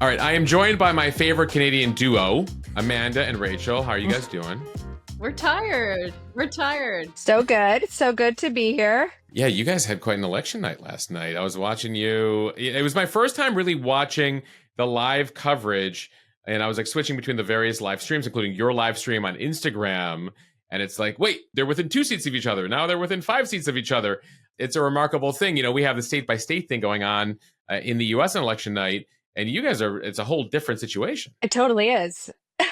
All right, I am joined by my favorite Canadian duo, Amanda and Rachel. How are you guys doing? We're tired. So good. So good to be here. Yeah, you guys had quite an election night last night. I was watching you. It was my first time really watching the live coverage, and I was like switching between the various live streams, including your live stream on Instagram. And it's like, wait, they're within 2 seats of each other. Now they're within 5 seats of each other. It's a remarkable thing. You know, we have the state by state thing going on in the U.S. on election night. And you guys it's a whole different situation. It totally is. And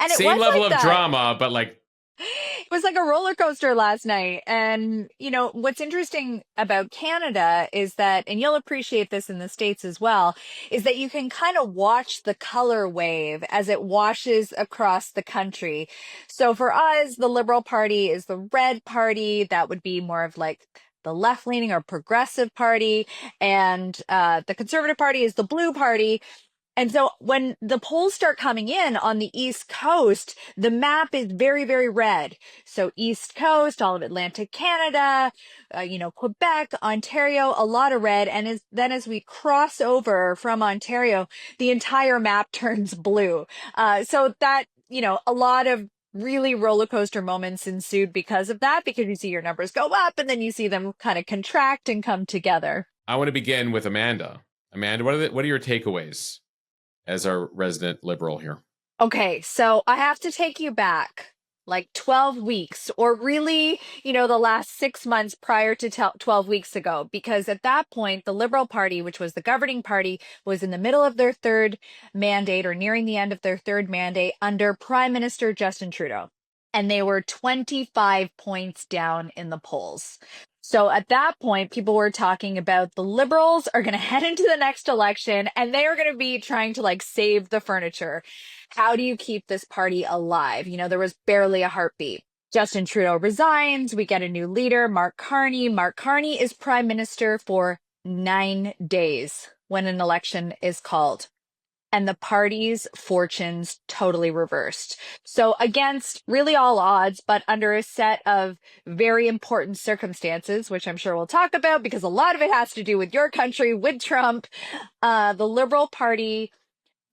it Same was level like of that. drama, but like, It was like a roller coaster last night. And, you know, what's interesting about Canada is that, and you'll appreciate this in the States as well, is that you can kind of watch the color wave as it washes across the country. So for us, the Liberal Party is the red party. That would be more of like the left-leaning or progressive party. And the Conservative Party is the blue party. And so when the polls start coming in on the East Coast, the map is very, very red. So East Coast, all of Atlantic Canada, Quebec, Ontario, a lot of red. And then as we cross over from Ontario, the entire map turns blue. So that, a lot of really roller coaster moments ensued because of that, because you see your numbers go up and then you see them kind of contract and come together. I want to begin with Amanda. Amanda, what are your takeaways as our resident Liberal here? Okay, so I have to take you back like 12 weeks, or really, the last 6 months prior to 12 weeks ago, because at that point, the Liberal Party, which was the governing party, was in the middle of their third mandate or nearing the end of their third mandate under Prime Minister Justin Trudeau. And they were 25 points down in the polls. So at that point, people were talking about the Liberals are going to head into the next election and they are going to be trying to like save the furniture. How do you keep this party alive? There was barely a heartbeat. Justin Trudeau resigns. We get a new leader, Mark Carney. Mark Carney is prime minister for 9 days when an election is called. And the party's fortunes totally reversed. So against really all odds, but under a set of very important circumstances, which I'm sure we'll talk about because a lot of it has to do with your country, with Trump, the Liberal Party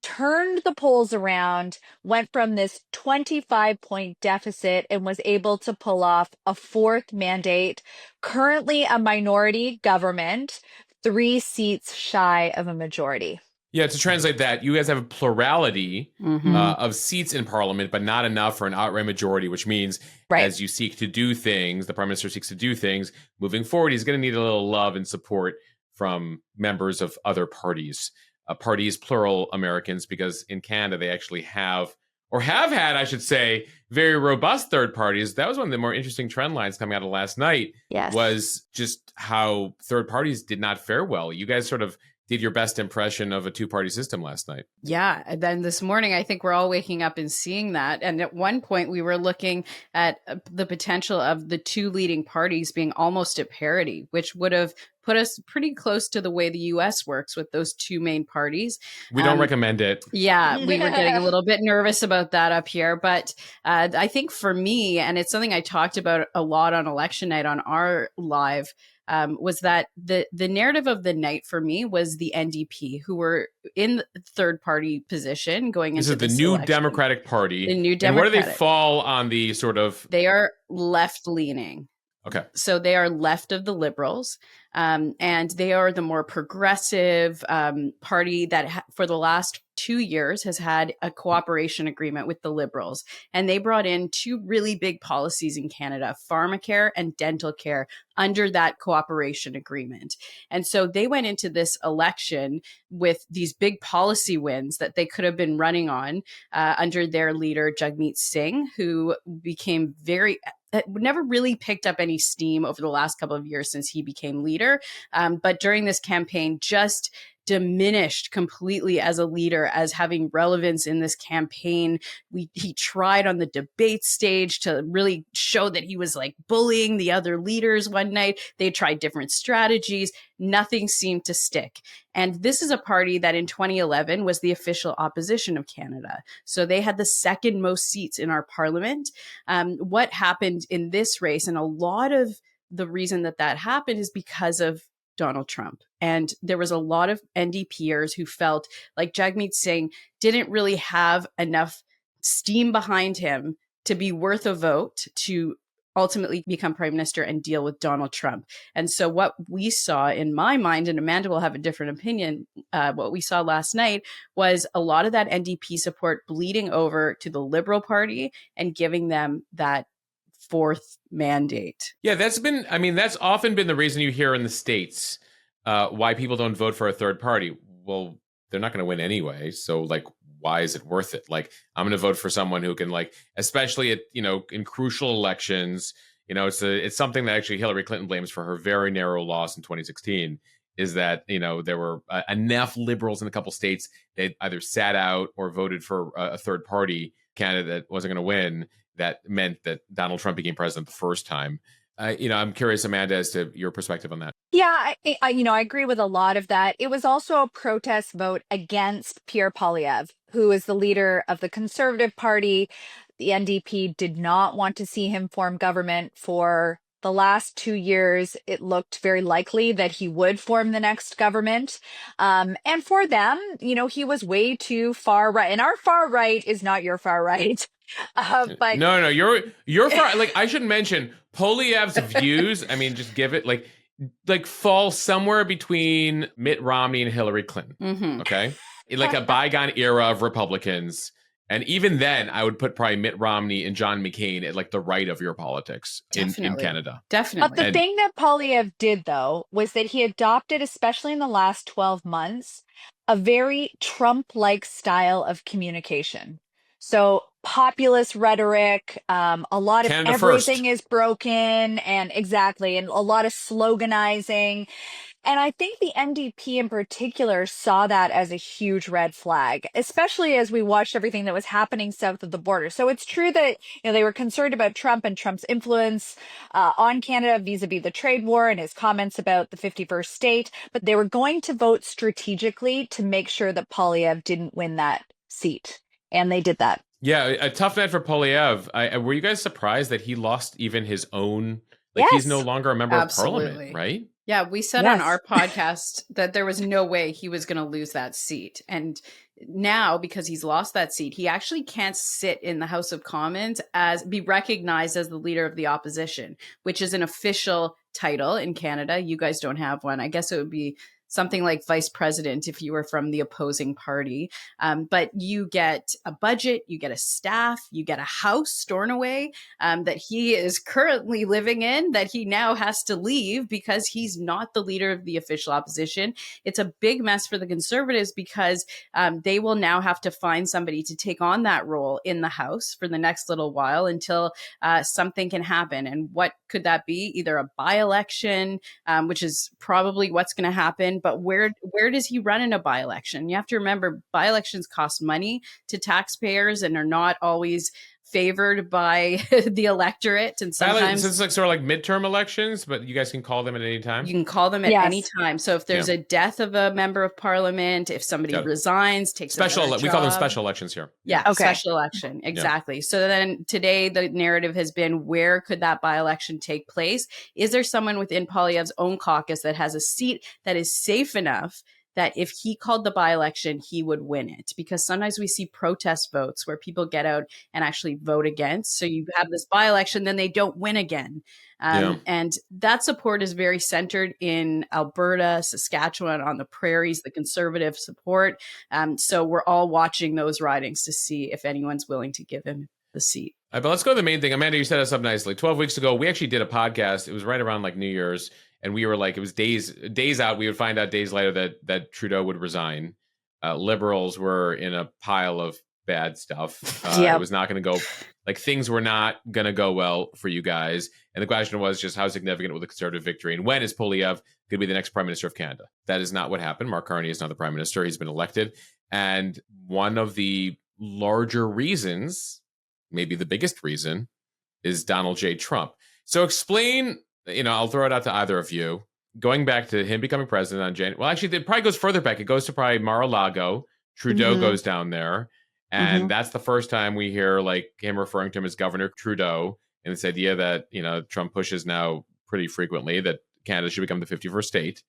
turned the polls around, went from this 25-point deficit and was able to pull off a fourth mandate, currently a minority government, 3 seats shy of a majority. Yeah, to translate that, you guys have a plurality of seats in Parliament, but not enough for an outright majority, which means as you seek to do things, the Prime Minister seeks to do things, moving forward, he's going to need a little love and support from members of other parties. Parties, plural Americans, because in Canada, they actually have had, I should say, very robust third parties. That was one of the more interesting trend lines coming out of last night, was just how third parties did not fare well. You guys sort of did your best impression of a two-party system last night. Yeah. And then this morning, I think we're all waking up and seeing that. And at one point, we were looking at the potential of the two leading parties being almost at parity, which would have put us pretty close to the way the U.S. works with those two main parties. We don't recommend it. Yeah, we were getting a little bit nervous about that up here. But I think for me, and it's something I talked about a lot on election night on our live, was that the narrative of the night for me was the NDP, who were in the third party position going into this new election. Democratic Party. The new Democratic. And where do they fall on the sort of... They are left leaning. Okay. So they are left of the Liberals, and they are the more progressive party that for the last 2 years has had a cooperation agreement with the Liberals. And they brought in 2 really big policies in Canada, pharmacare and dental care, under that cooperation agreement. And so they went into this election with these big policy wins that they could have been running on under their leader, Jagmeet Singh, who became never really picked up any steam over the last couple of years since he became leader. But during this campaign, just diminished completely as a leader, as having relevance in this campaign. He tried on the debate stage to really show that he was like bullying the other leaders one night. They tried different strategies. Nothing seemed to stick. And this is a party that in 2011 was the official opposition of Canada. So they had the second most seats in our parliament. What happened in this race, and a lot of the reason that happened is because of Donald Trump. And there was a lot of NDPers who felt like Jagmeet Singh didn't really have enough steam behind him to be worth a vote to ultimately become prime minister and deal with Donald Trump. And so what we saw, in my mind, and Amanda will have a different opinion, what we saw last night was a lot of that NDP support bleeding over to the Liberal Party and giving them that fourth mandate. Yeah, that's often been the reason you hear in the States why people don't vote for a third party. Well, they're not going to win anyway. So like, why is it worth it? Like, I'm going to vote for someone who can, like, especially at, in crucial elections, it's something that actually Hillary Clinton blames for her very narrow loss in 2016, is that, there were enough liberals in a couple states that either sat out or voted for a third party candidate that wasn't going to win. That meant that Donald Trump became president the first time. I'm curious, Amanda, as to your perspective on that. Yeah, I agree with a lot of that. It was also a protest vote against Pierre Poilievre, who is the leader of the Conservative Party. The NDP did not want to see him form government for the last 2 years. It looked very likely that he would form the next government. And for them, he was way too far right. And our far right is not your far right. But no, you're far. Like, I should mention Poilievre's views. I mean, just give it like fall somewhere between Mitt Romney and Hillary Clinton. Mm-hmm. Okay, like a bygone era of Republicans. And even then, I would put probably Mitt Romney and John McCain at like the right of your politics in Canada. Definitely. But the thing that Poilievre did, though, was that he adopted, especially in the last 12 months, a very Trump-like style of communication. So populist rhetoric, a lot of Canada everything first is broken, and a lot of sloganizing. And I think the NDP in particular saw that as a huge red flag, especially as we watched everything that was happening south of the border. So it's true that they were concerned about Trump and Trump's influence on Canada vis-a-vis the trade war and his comments about the 51st state, but they were going to vote strategically to make sure that Poilievre didn't win that seat. And they did that. Yeah, a tough night for Poilievre. Were you guys surprised that he lost even his own? Like, yes. He's no longer a member Absolutely. of parliament, right? Yeah, we said on our podcast that there was no way he was going to lose that seat. And now, because he's lost that seat, he actually can't sit in the House of Commons be recognized as the leader of the opposition, which is an official title in Canada. You guys don't have one. I guess it would be something like vice president if you were from the opposing party. But you get a budget, you get a staff, you get a house, Stornoway, that he is currently living in, that he now has to leave because he's not the leader of the official opposition. It's a big mess for the Conservatives because they will now have to find somebody to take on that role in the House for the next little while until something can happen. And what could that be? Either a by-election, which is probably what's going to happen. But where does he run in a by-election? You have to remember, by-elections cost money to taxpayers and are not always favored by the electorate. And sometimes it's like sort of like midterm elections, but you guys can call them at any time. You can call them at any time. So if there's a death of a member of parliament, if somebody resigns, takes special, we call them special elections here. Yeah, special election. Exactly. So then today the narrative has been, where could that by-election take place? Is there someone within Poilievre's own caucus that has a seat that is safe enough that if he called the by-election, he would win it? Because sometimes we see protest votes where people get out and actually vote against. So you have this by-election, then they don't win again. And that support is very centered in Alberta, Saskatchewan, on the prairies, the Conservative support. So we're all watching those ridings to see if anyone's willing to give him the seat. All right, but let's go to the main thing. Amanda, you set us up nicely. 12 weeks ago, we actually did a podcast. It was right around like New Year's. And we were like, it was days out. We would find out days later that Trudeau would resign. Liberals were in a pile of bad stuff. It was not going to go, like, things were not going to go well for you guys. And the question was just, how significant was the Conservative victory? And when is Poilievre going to be the next Prime Minister of Canada? That is not what happened. Mark Carney is not the Prime Minister. He's been elected. And one of the larger reasons, maybe the biggest reason, is Donald J. Trump. So explain... I'll throw it out to either of you. Going back to him becoming president on January. Well, actually, it probably goes further back. It goes to probably Mar-a-Lago. Trudeau goes down there. And that's the first time we hear like him referring to him as Governor Trudeau. And this idea that, Trump pushes now pretty frequently that Canada should become the 51st state.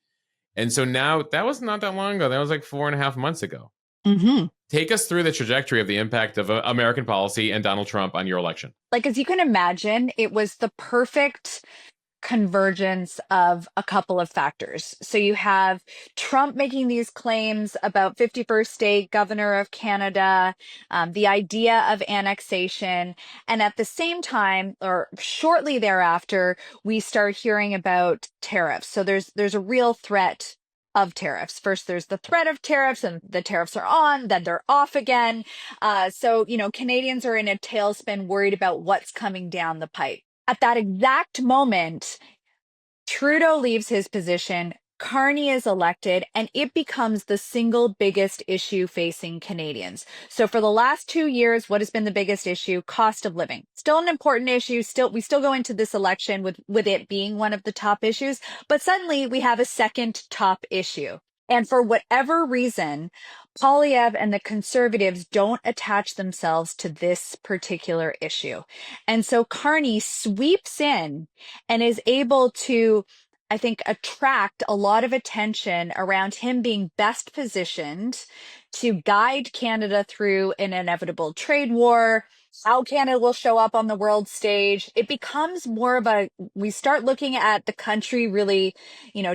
And so now that was not that long ago. That was like 4.5 months ago. Mm-hmm. Take us through the trajectory of the impact of American policy and Donald Trump on your election. Like, as you can imagine, it was the perfect convergence of a couple of factors. So you have Trump making these claims about 51st state governor of Canada, the idea of annexation. And at the same time, or shortly thereafter, we start hearing about tariffs. So there's a real threat of tariffs. First, there's the threat of tariffs, and the tariffs are on, then they're off again. So, Canadians are in a tailspin, worried about what's coming down the pipe. At that exact moment, Trudeau leaves his position, Carney is elected, and it becomes the single biggest issue facing Canadians. So for the last 2 years, what has been the biggest issue? Cost of living. Still an important issue. We still go into this election with it being one of the top issues, but suddenly we have a second top issue. And for whatever reason, Poilievre and the Conservatives don't attach themselves to this particular issue. And so Carney sweeps in and is able to, I think, attract a lot of attention around him being best positioned to guide Canada through an inevitable trade war, how Canada will show up on the world stage. It becomes more of we start looking at the country really,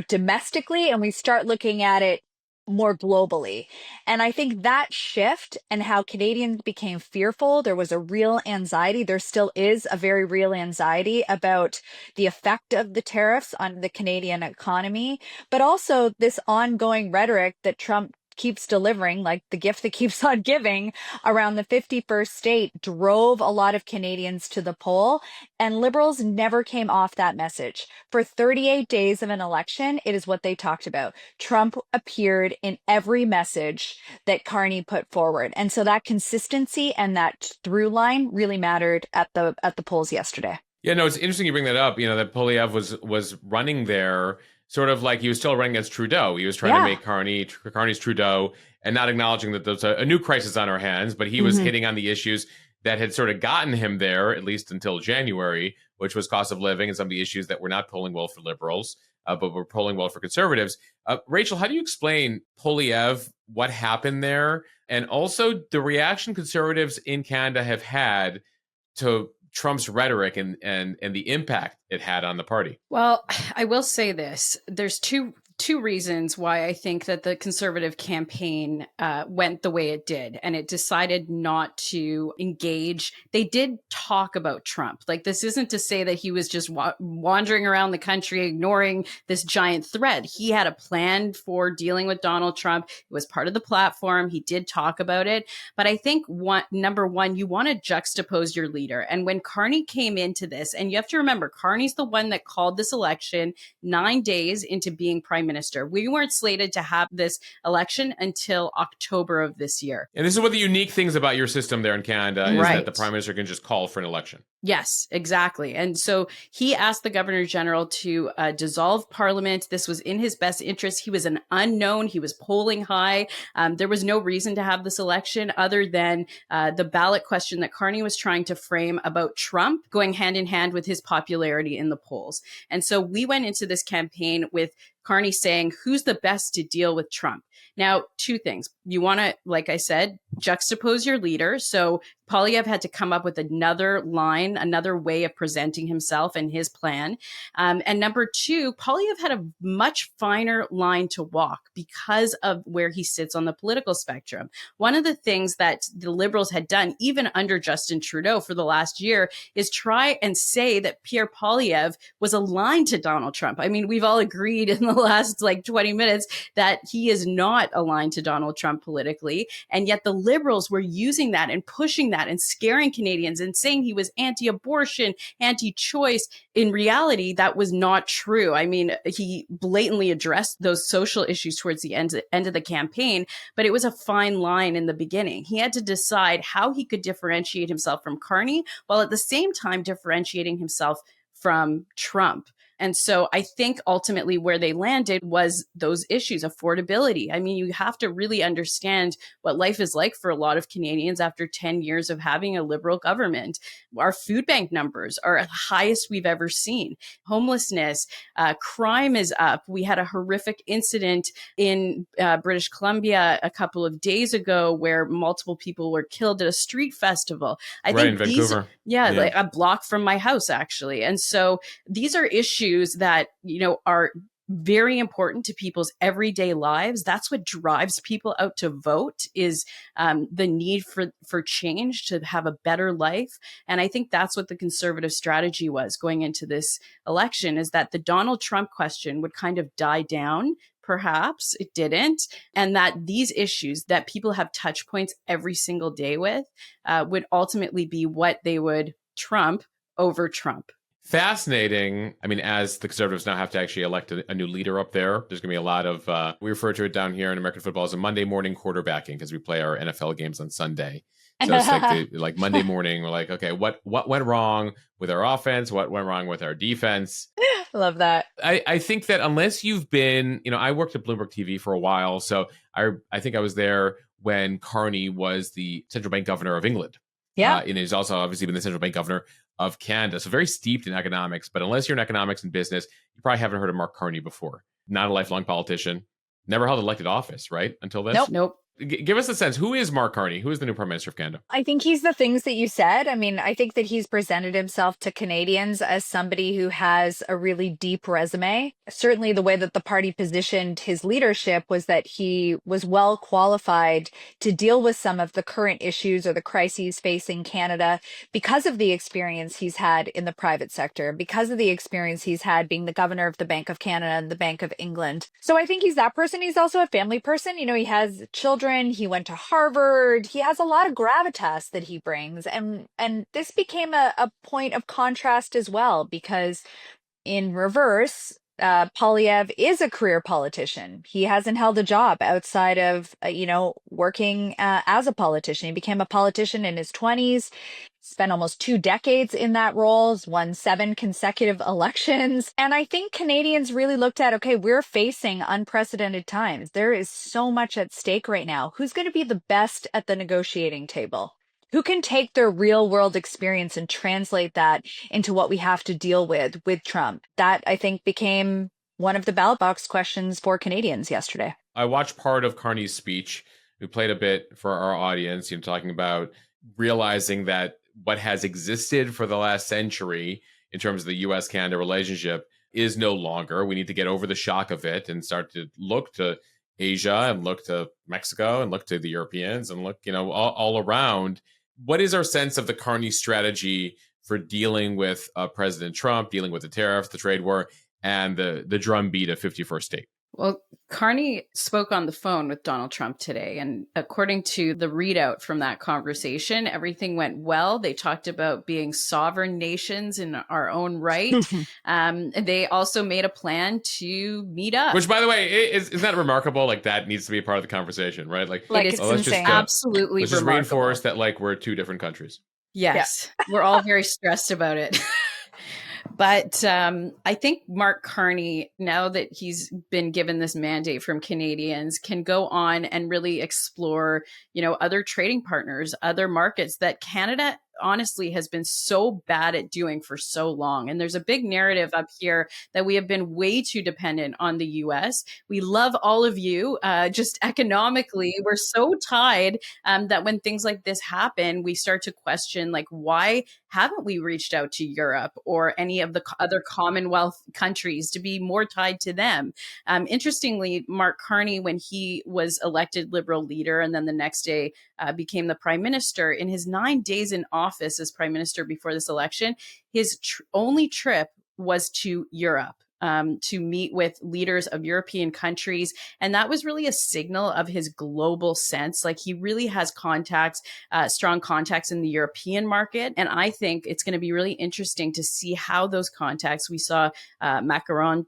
domestically, and we start looking at it more globally. And I think that shift and how Canadians became fearful, there was a real anxiety. There still is a very real anxiety about the effect of the tariffs on the Canadian economy, but also this ongoing rhetoric that Trump keeps delivering, like the gift that keeps on giving, around the 51st state drove a lot of Canadians to the poll, and Liberals never came off that message. For 38 days of an election, it is what they talked about. Trump appeared in every message that Carney put forward. And so that consistency and that through line really mattered at the polls yesterday. Yeah, no, it's interesting you bring that up, that Poilievre was running there sort of like he was still running against Trudeau. He was trying to make Carney's Trudeau and not acknowledging that there's a new crisis on our hands, but he was hitting on the issues that had sort of gotten him there, at least until January, which was cost of living and some of the issues that were not polling well for Liberals, but were polling well for Conservatives. Rachel, how do you explain Poilievre, what happened there, and also the reaction Conservatives in Canada have had to Trump's rhetoric and the impact it had on the party? Well, I will say this. There's two reasons why I think that the Conservative campaign went the way it did, and it decided not to engage. They did talk about Trump. Like, this isn't to say that he was just wandering around the country ignoring this giant threat. He had a plan for dealing with Donald Trump. It was part of the platform. He did talk about it. But I think number one, you want to juxtapose your leader. And when Carney came into this, and you have to remember, Carney's the one that called this election 9 days into being prime minister. We weren't slated to have this election until October of this year. And this is one of the unique things about your system there in Canada, is that the prime minister can just call for an election. Yes, exactly. And so he asked the governor general to dissolve parliament. This was in his best interest. He was an unknown. He was polling high. There was no reason to have this election other than the ballot question that Carney was trying to frame about Trump going hand in hand with his popularity in the polls. And so we went into this campaign with Carney saying, who's the best to deal with Trump? Now, two things. You want to, like I said, juxtapose your leader. So Poilievre had to come up with another line, another way of presenting himself and his plan. And number two, Poilievre had a much finer line to walk because of where he sits on the political spectrum. One of the things that the Liberals had done, even under Justin Trudeau for the last year, is try and say that Pierre Poilievre was aligned to Donald Trump. I mean, we've all agreed in the last 20 minutes that he is not aligned to Donald Trump politically. And yet the Liberals were using that and pushing that and scaring Canadians and saying he was anti-abortion, anti-choice. In reality, that was not true. I mean, he blatantly addressed those social issues towards the end of the campaign, but it was a fine line in the beginning. He had to decide how he could differentiate himself from Carney while at the same time differentiating himself from Trump. And so I think ultimately where they landed was those issues, affordability. I mean, you have to really understand what life is like for a lot of Canadians after 10 years of having a Liberal government. Our food bank numbers are the highest we've ever seen. Homelessness, crime is up. We had a horrific incident in British Columbia a couple of days ago where multiple people were killed at a street festival. I think in Vancouver. Like a block from my house, actually. And so these are issues that, are very important to people's everyday lives. That's what drives people out to vote, is the need for change, to have a better life. And I think that's what the Conservative strategy was going into this election, is that the Donald Trump question would kind of die down. Perhaps it didn't. And that these issues that people have touch points every single day with would ultimately be what they would trump over Trump. Fascinating. I mean, as the Conservatives now have to actually elect a new leader up there, there's going to be a lot of, we refer to it down here in American football as a Monday morning quarterbacking, because we play our NFL games on Sunday. So it's like Monday morning, we're like, okay, what went wrong with our offense? What went wrong with our defense? Love that. I think that unless you've been, I worked at Bloomberg TV for a while. So I think I was there when Carney was the central bank governor of England. Yeah. And he's also obviously been the central bank governor of Canada. So very steeped in economics. But unless you're in economics and business, you probably haven't heard of Mark Carney before. Not a lifelong politician. Never held elected office, right? Until this? Nope. Give us a sense. Who is Mark Carney? Who is the new Prime Minister of Canada? I think he's the things that you said. I mean, I think that he's presented himself to Canadians as somebody who has a really deep resume. Certainly the way that the party positioned his leadership was that he was well qualified to deal with some of the current issues or the crises facing Canada because of the experience he's had in the private sector, because of the experience he's had being the governor of the Bank of Canada and the Bank of England. So I think he's that person. He's also a family person. He has children. He went to Harvard. He has a lot of gravitas that he brings. And this became a point of contrast as well, because in reverse, Polyev is a career politician. He hasn't held a job outside of, working as a politician. He became a politician in his 20s. Spent almost 2 decades in that role, won 7 consecutive elections. And I think Canadians really looked at, okay, we're facing unprecedented times. There is so much at stake right now. Who's going to be the best at the negotiating table? Who can take their real world experience and translate that into what we have to deal with Trump? That, I think, became one of the ballot box questions for Canadians yesterday. I watched part of Carney's speech. We played a bit for our audience, talking about realizing that what has existed for the last century in terms of the U.S. Canada relationship is no longer. We need to get over the shock of it and start to look to Asia and look to Mexico and look to the Europeans and look, all around. What is our sense of the Carney strategy for dealing with President Trump, dealing with the tariffs, the trade war, and the drumbeat of 51st state? Well, Carney spoke on the phone with Donald Trump today. And according to the readout from that conversation, everything went well. They talked about being sovereign nations in our own right. They also made a plan to meet up. Which, by the way, is that remarkable? Like, that needs to be a part of the conversation, right? It's insane. Absolutely let's just reinforce that, we're 2 different countries. Yes. Yeah. We're all very stressed about it. But I think Mark Carney, now that he's been given this mandate from Canadians, can go on and really explore, other trading partners, other markets that Canada honestly has been so bad at doing for so long. And there's a big narrative up here that we have been way too dependent on the US. We love all of you. Just economically, we're so tied that when things like this happen, we start to question, why haven't we reached out to Europe or any of the other Commonwealth countries to be more tied to them? Interestingly, Mark Carney, when he was elected Liberal leader and then the next day became the prime minister, in his 9 days in office as prime minister before this election, his only trip was to Europe. To meet with leaders of European countries. And that was really a signal of his global sense. He really has contacts, strong contacts in the European market. And I think it's going to be really interesting to see how those contacts, we saw Macron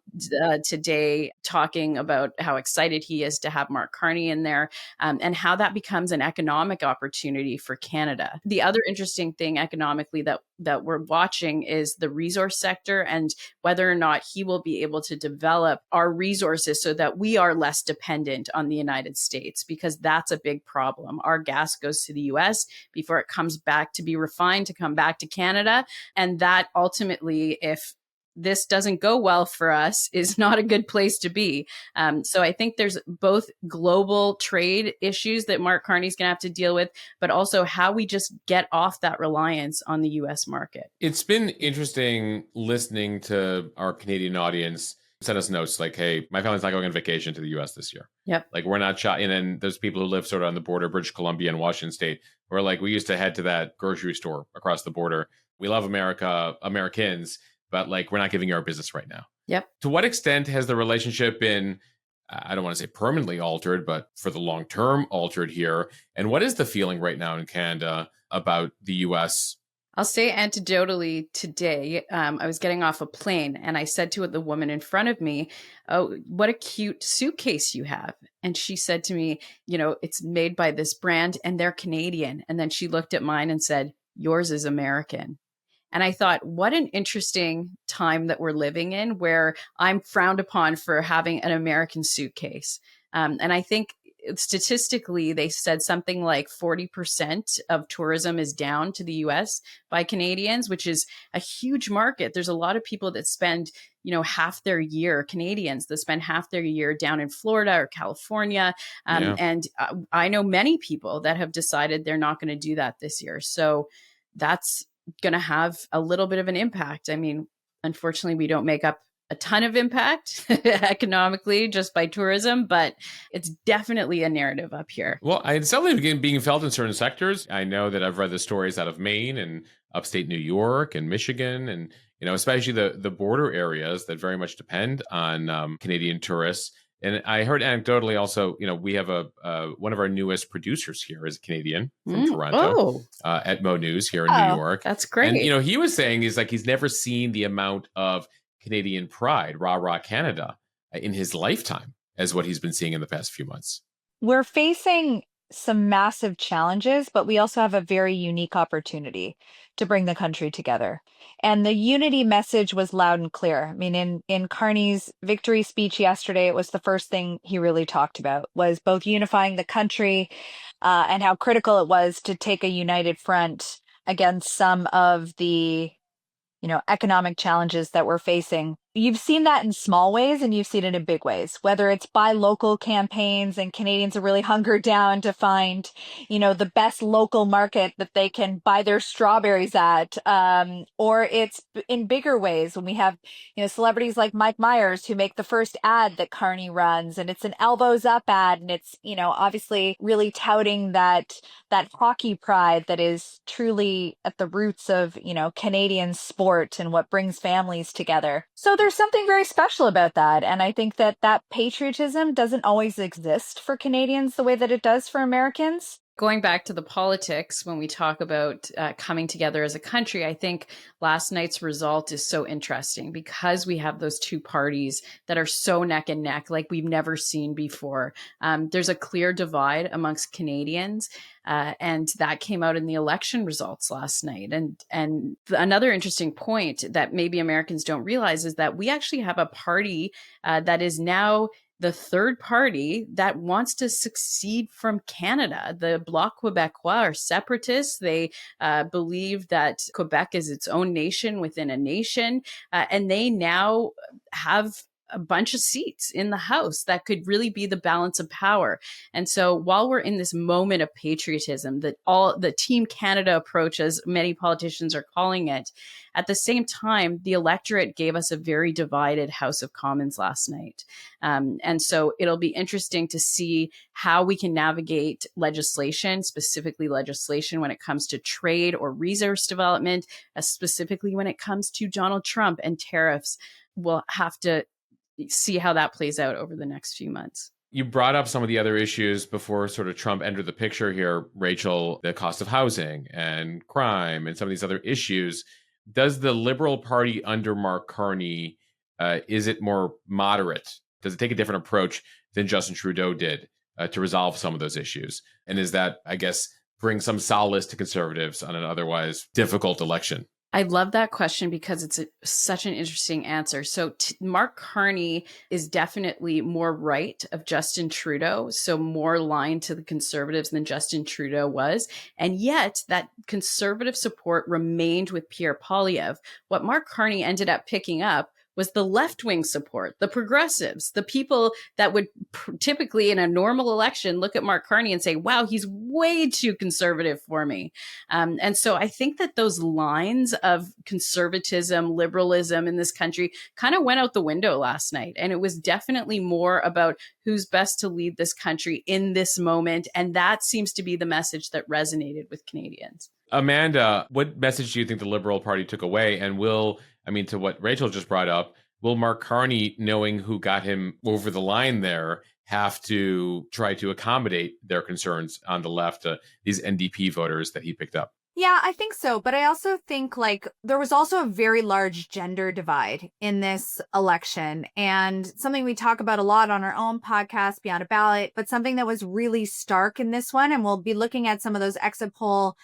today talking about how excited he is to have Mark Carney in there, and how that becomes an economic opportunity for Canada. The other interesting thing economically that that we're watching is the resource sector and whether or not he will be able to develop our resources so that we are less dependent on the United States, because that's a big problem. Our gas goes to the US before it comes back to be refined, to come back to Canada. And that ultimately, if this doesn't go well for us, is not a good place to be. So I think there's both global trade issues that Mark Carney's going to have to deal with, but also how we just get off that reliance on the US market. It's been interesting listening to our Canadian audience send us notes like, hey, my family's not going on vacation to the US this year. Yep. Like, we're not and then there's people who live sort of on the border, British Columbia and Washington State, where like we used to head to that grocery store across the border. We love America, Americans, but like, we're not giving you our business right now. Yep. To what extent has the relationship been, I don't want to say permanently altered, but for the long term altered here? And what is the feeling right now in Canada about the US? I'll say anecdotally today, I was getting off a plane and I said to the woman in front of me, "Oh, what a cute suitcase you have." And she said to me, "It's made by this brand and they're Canadian." And then she looked at mine and said, "Yours is American." And I thought, what an interesting time that we're living in, where I'm frowned upon for having an American suitcase. And I think statistically, they said something like 40% of tourism is down to the US by Canadians, which is a huge market. There's a lot of people that spend, half their year, Canadians that spend half their year down in Florida or California. And I know many people that have decided they're not going to do that this year. So that's going to have a little bit of an impact. I mean, unfortunately, we don't make up a ton of impact economically just by tourism, but it's definitely a narrative up here. Well, it's definitely being felt in certain sectors. I know that I've read the stories out of Maine and upstate New York and Michigan, and especially the border areas that very much depend on Canadian tourists. And I heard anecdotally also, we have one of our newest producers here is a Canadian from Toronto at Mo News here in New York. That's great. And, he was saying he's never seen the amount of Canadian pride, rah, Canada, in his lifetime as what he's been seeing in the past few months. We're facing some massive challenges, but we also have a very unique opportunity to bring the country together. And the unity message was loud and clear. I mean, in Carney's victory speech yesterday, it was the first thing he really talked about, was both unifying the country and how critical it was to take a united front against some of the economic challenges that we're facing. You've seen that in small ways and you've seen it in big ways, whether it's by local campaigns and Canadians are really hungered down to find, the best local market that they can buy their strawberries at, or it's in bigger ways when we have, celebrities like Mike Myers who make the first ad that Carney runs, and it's an elbows up ad, and it's, obviously really touting that hockey pride that is truly at the roots of, Canadian sport and what brings families together. So there's something very special about that. And I think that patriotism doesn't always exist for Canadians the way that it does for Americans. Going back to the politics, when we talk about coming together as a country, I think last night's result is so interesting because we have those two parties that are so neck and neck like we've never seen before. There's a clear divide amongst Canadians, and that came out in the election results last night. And another interesting point that maybe Americans don't realize is that we actually have a party that is now the third party that wants to succeed from Canada. The Bloc Québécois are separatists. They believe that Quebec is its own nation within a nation. And they now have a bunch of seats in the House that could really be the balance of power. And so while we're in this moment of patriotism, that all the Team Canada approach, as many politicians are calling it, at the same time, the electorate gave us a very divided House of Commons last night. And so it'll be interesting to see how we can navigate legislation, specifically legislation when it comes to trade or resource development, specifically when it comes to Donald Trump and tariffs. We'll have to see how that plays out over the next few months. You brought up some of the other issues before sort of Trump entered the picture here, Rachel, the cost of housing and crime and some of these other issues. Does the Liberal Party under Mark Carney, is it more moderate? Does it take a different approach than Justin Trudeau did to resolve some of those issues? And is that, I guess, bring some solace to Conservatives on an otherwise difficult election? I love that question because it's such an interesting answer. So Mark Carney is definitely more right of Justin Trudeau, so more aligned to the Conservatives than Justin Trudeau was. And yet that Conservative support remained with Pierre Poilievre. What Mark Carney ended up picking up was the left-wing support, the progressives, the people that would typically in a normal election look at Mark Carney and say, wow, he's way too conservative for me. And so I think that those lines of conservatism, liberalism in this country kind of went out the window last night. And it was definitely more about who's best to lead this country in this moment. And that seems to be the message that resonated with Canadians. Amanda, what message do you think the Liberal Party took away? And to what Rachel just brought up, will Mark Carney, knowing who got him over the line there, have to try to accommodate their concerns on the left, these NDP voters that he picked up? Yeah, I think so. But I also think there was also a very large gender divide in this election, and something we talk about a lot on our own podcast, Beyond a Ballot, but something that was really stark in this one. And we'll be looking at some of those exit poll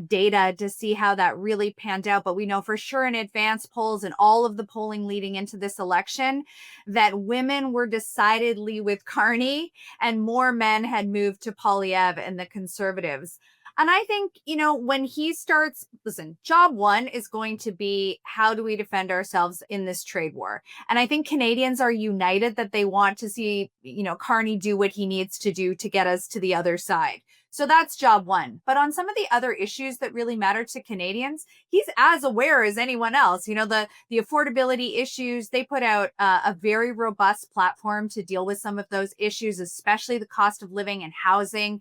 data to see how that really panned out. But we know for sure in advance polls and all of the polling leading into this election that women were decidedly with Carney and more men had moved to Poilievre and the Conservatives. And I think, when he starts, job one is going to be, how do we defend ourselves in this trade war? And I think Canadians are united that they want to see, Carney do what he needs to do to get us to the other side. So that's job one. But on some of the other issues that really matter to Canadians, he's as aware as anyone else. The affordability issues, they put out a very robust platform to deal with some of those issues, especially the cost of living and housing.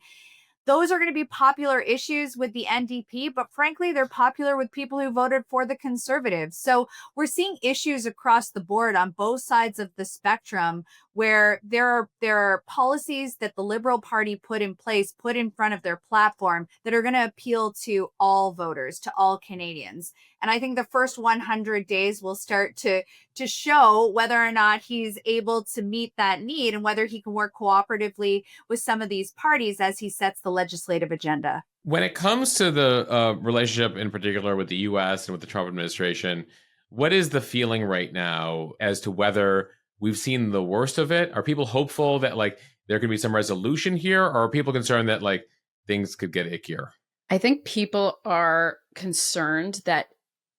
Those are going to be popular issues with the NDP, but frankly, they're popular with people who voted for the Conservatives. So we're seeing issues across the board on both sides of the spectrum where there are policies that the Liberal Party put in place, put in front of their platform that are going to appeal to all voters, to all Canadians. And I think the first 100 days will start to show whether or not he's able to meet that need and whether he can work cooperatively with some of these parties as he sets the legislative agenda. When it comes to the relationship in particular with the U.S. and with the Trump administration, what is the feeling right now as to whether we've seen the worst of it? Are people hopeful that there could be some resolution here, or are people concerned that things could get ickier? I think people are concerned that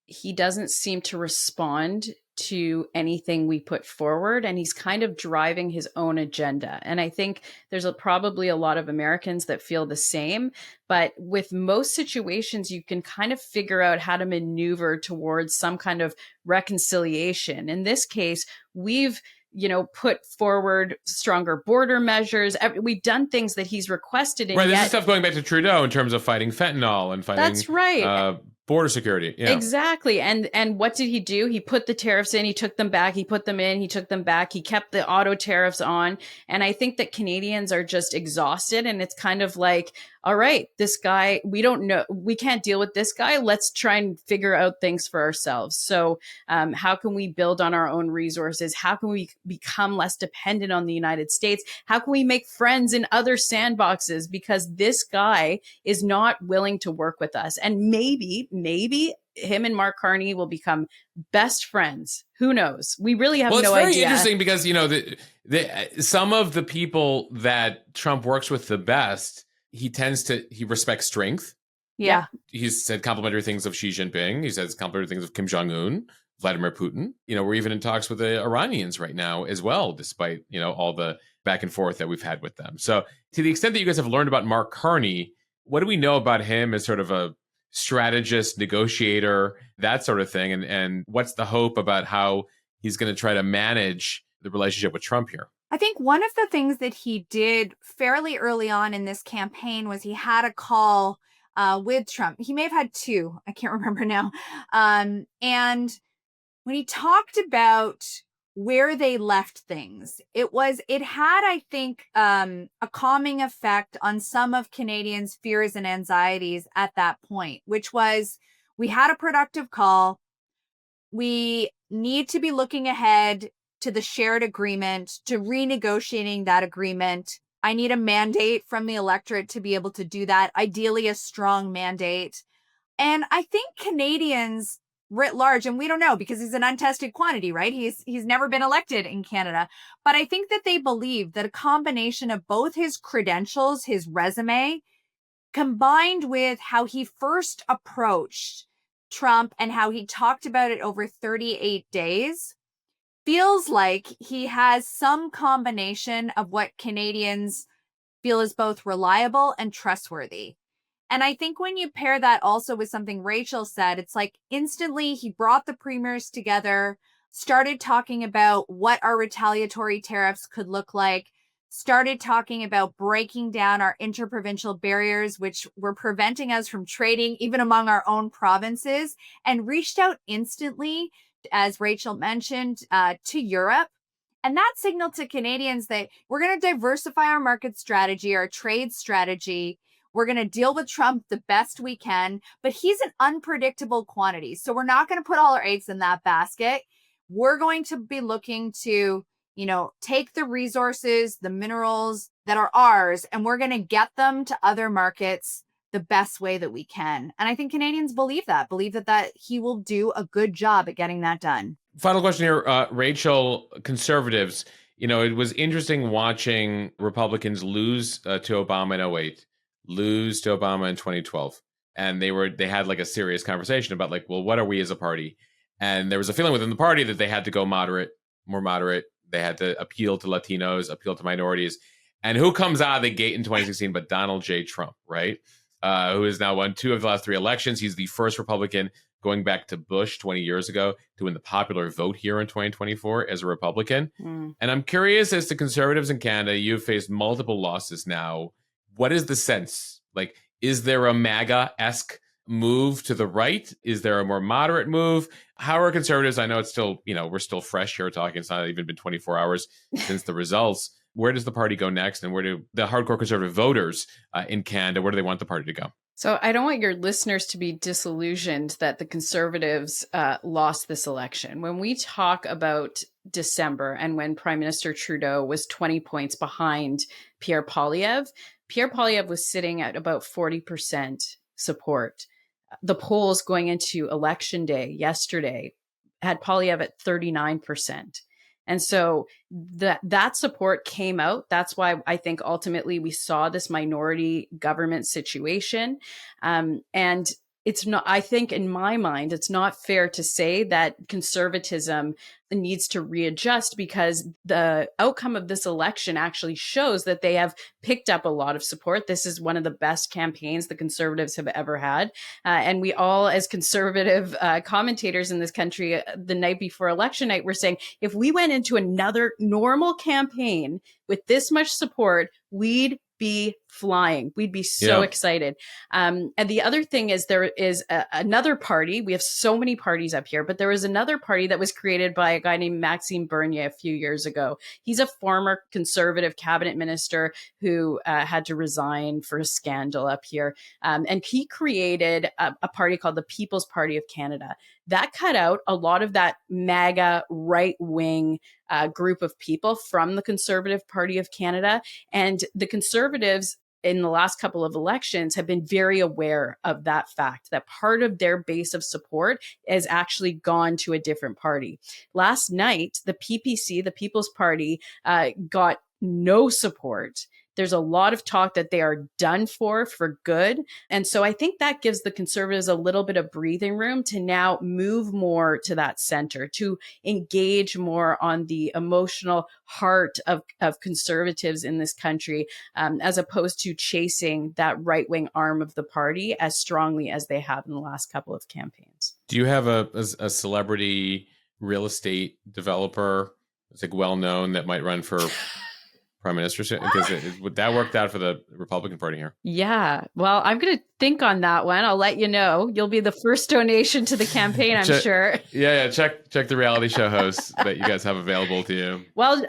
he doesn't seem to respond to anything we put forward, and he's kind of driving his own agenda. And I think there's probably a lot of Americans that feel the same, but with most situations, you can kind of figure out how to maneuver towards some kind of reconciliation. In this case, we've put forward stronger border measures. We've done things that he's requested. And right. This is stuff going back to Trudeau in terms of fighting fentanyl and fighting. That's right. Border security. Yeah. Exactly. And what did he do? He put the tariffs in, he took them back, he put them in, he took them back, he kept the auto tariffs on. And I think that Canadians are just exhausted, and it's kind of like, all right, this guy, we don't know, we can't deal with this guy. Let's try and figure out things for ourselves. So how can we build on our own resources? How can we become less dependent on the United States? How can we make friends in other sandboxes? Because this guy is not willing to work with us. And maybe him and Mark Carney will become best friends. Who knows? We really have no idea. Well, it's very interesting because, some of the people that Trump works with the best, he respects strength. Yeah. He's said complimentary things of Xi Jinping. He says complimentary things of Kim Jong-un, Vladimir Putin. We're even in talks with the Iranians right now as well, despite, all the back and forth that we've had with them. So to the extent that you guys have learned about Mark Carney, what do we know about him as sort of a strategist, negotiator, that sort of thing? And what's the hope about how he's going to try to manage the relationship with Trump here? I think one of the things that he did fairly early on in this campaign was he had a call with Trump. He may have had two. I can't remember now. And when he talked about where they left things, it had, I think, a calming effect on some of Canadians' fears and anxieties at that point, which was, we had a productive call. We need to be looking ahead to the shared agreement, to renegotiating that agreement. I need a mandate from the electorate to be able to do that, ideally a strong mandate. And I think Canadians writ large, and we don't know because he's an untested quantity, right? He's never been elected in Canada. But I think that they believe that a combination of both his credentials, his resume, combined with how he first approached Trump and how he talked about it over 38 days, feels like he has some combination of what Canadians feel is both reliable and trustworthy. And I think when you pair that also with something Rachael said, it's like instantly he brought the premiers together, started talking about what our retaliatory tariffs could look like, started talking about breaking down our interprovincial barriers, which were preventing us from trading even among our own provinces, and reached out instantly, as Rachael mentioned, to Europe. And that signaled to Canadians that we're going to diversify our market strategy, our trade strategy. We're going to deal with Trump the best we can, but he's an unpredictable quantity. So we're not going to put all our eggs in that basket. We're going to be looking to, take the resources, the minerals that are ours, and we're going to get them to other markets the best way that we can. And I think Canadians believe that he will do a good job at getting that done. Final question here, Rachael, Conservatives. It was interesting watching Republicans lose to Obama in 2008, lose to Obama in 2012. And they had like a serious conversation about like, well, what are we as a party? And there was a feeling within the party that they had to go more moderate. They had to appeal to Latinos, appeal to minorities. And who comes out of the gate in 2016 but Donald J. Trump, right? Who has now won 2 of the last 3 elections. He's the first Republican going back to Bush 20 years ago to win the popular vote here in 2024 as a Republican. And I'm curious, as to Conservatives in Canada, you've faced multiple losses now. What is the sense? Like, is there a MAGA-esque move to the right? Is there a more moderate move? How are Conservatives? I know it's still, we're still fresh here talking. It's not even been 24 hours since the results. Where does the party go next? And where do the hardcore Conservative voters in Canada, where do they want the party to go? So I don't want your listeners to be disillusioned that the Conservatives lost this election. When we talk about December and when Prime Minister Trudeau was 20 points behind Pierre Poilievre was sitting at about 40% support. The polls going into Election Day yesterday had Poilievre at 39%. And so that support came out. That's why I think ultimately we saw this minority government situation. And it's not, I think in my mind, it's not fair to say that conservatism needs to readjust, because the outcome of this election actually shows that they have picked up a lot of support. This is one of the best campaigns the Conservatives have ever had. And we all, as conservative commentators in this country, the night before election night, were saying, if we went into another normal campaign with this much support, we'd be flying. We'd be so excited. And the other thing is there is another party. We have so many parties up here, but there was another party that was created by a guy named Maxime Bernier a few years ago. He's a former Conservative cabinet minister who had to resign for a scandal up here. And he created a party called the People's Party of Canada. That cut out a lot of that MAGA right-wing group of people from the Conservative Party of Canada. And the Conservatives in the last couple of elections have been very aware of that fact, that part of their base of support has actually gone to a different party. Last night, the PPC, the People's Party, got no support. There's a lot of talk that they are done for good. And so I think that gives the Conservatives a little bit of breathing room to now move more to that center, to engage more on the emotional heart of conservatives in this country, as opposed to chasing that right-wing arm of the party as strongly as they have in the last couple of campaigns. Do you have a celebrity real estate developer that's like well-known that might run for Prime Minister? Because would that worked out for the Republican Party here? Yeah. Well, I'm going to think on that one. I'll let you know. You'll be the first donation to the campaign, I'm sure. Yeah. Check the reality show hosts that you guys have available to you. Well,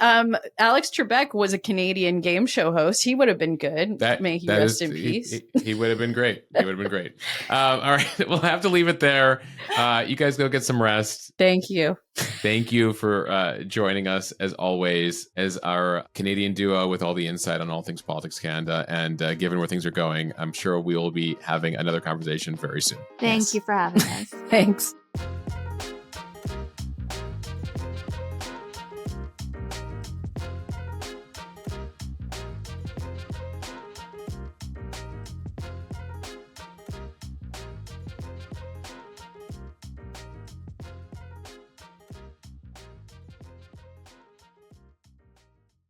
Alex Trebek was a Canadian game show host. He would have been good. May he rest in peace. He would have been great. All right. We'll have to leave it there. You guys go get some rest. Thank you. Thank you for joining us, as always, as our Canadian duo with all the insight on all things politics Canada. And given where things are going, I'm sure we will be having another conversation very soon. Thank you for having us. Thanks.